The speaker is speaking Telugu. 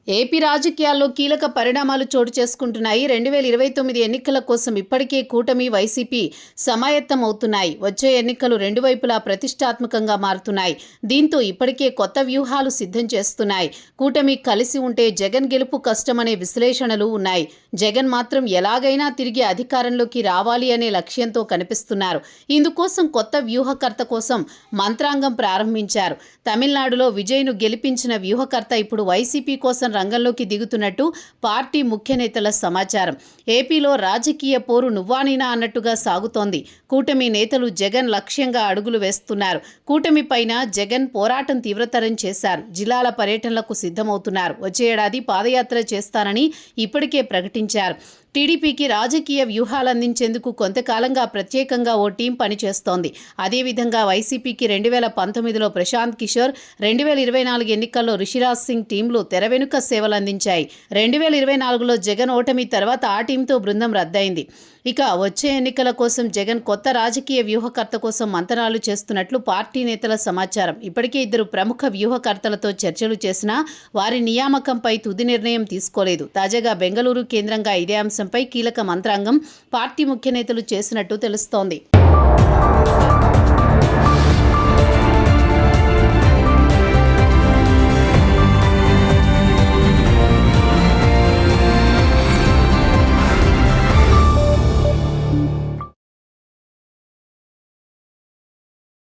ఏపీ రాజకీయాల్లో కీలక పరిణామాలు చోటు చేసుకుంటున్నాయి. 2029 ఎన్నికల కోసం ఇప్పటికే కూటమి, వైసీపీ సమాయత్తమవుతున్నాయి. వచ్చే ఎన్నికలు రెండు వైపులా ప్రతిష్టాత్మకంగా మారుతున్నాయి. దీంతో ఇప్పటికే కొత్త వ్యూహాలు సిద్ధం చేస్తున్నాయి. కూటమి కలిసి ఉంటే జగన్ గెలుపు కష్టమనే విశ్లేషణలు ఉన్నాయి. జగన్ మాత్రం ఎలాగైనా తిరిగి అధికారంలోకి రావాలి అనే లక్ష్యంతో కనిపిస్తున్నారు. ఇందుకోసం కొత్త వ్యూహకర్త కోసం మంత్రాంగం ప్రారంభించారు. తమిళనాడులో విజయ్ను గెలిపించిన వ్యూహకర్త ఇప్పుడు వైసీపీ కోసం రంగంలోకి దిగుతున్నట్టు పార్టీ ముఖ్య నేతల సమాచారం. ఏపీలో రాజకీయ పోరు నువ్వానినా అన్నట్టుగా సాగుతోంది. కూటమి నేతలు జగన్ లక్ష్యంగా అడుగులు వేస్తున్నారు. కూటమి పైన జగన్ పోరాటం తీవ్రతరం చేశారు. జిల్లాల పర్యటనలకు సిద్ధమవుతున్నారు. వచ్చే ఏడాది పాదయాత్ర చేస్తానని ఇప్పటికే ప్రకటించారు. టీడీపీకి రాజకీయ వ్యూహాలు అందించేందుకు కొంతకాలంగా ప్రత్యేకంగా ఓ టీం పనిచేస్తోంది. అదేవిధంగా వైసీపీకి 2019లో ప్రశాంత్ కిషోర్, 2024 ఎన్నికల్లో రిషిరాజ్ సింగ్ టీంలు తెర వెనుక సేవలందించాయి. 2024లో జగన్ ఓటమి తర్వాత ఆ టీంతో బృందం రద్దయింది. ఇక వచ్చే ఎన్నికల కోసం జగన్ కొత్త రాజకీయ వ్యూహకర్త కోసం మంతనాలు చేస్తున్నట్లు పార్టీ నేతల సమాచారం. ఇప్పటికే ఇద్దరు ప్రముఖ వ్యూహకర్తలతో చర్చలు చేసినా వారి నియామకంపై తుది నిర్ణయం తీసుకోలేదు. తాజాగా బెంగళూరు కేంద్రంగా ఇదే అంశంపై కీలక మంత్రాంగం పార్టీ ముఖ్య నేతలు చేసినట్టు తెలుస్తోంది.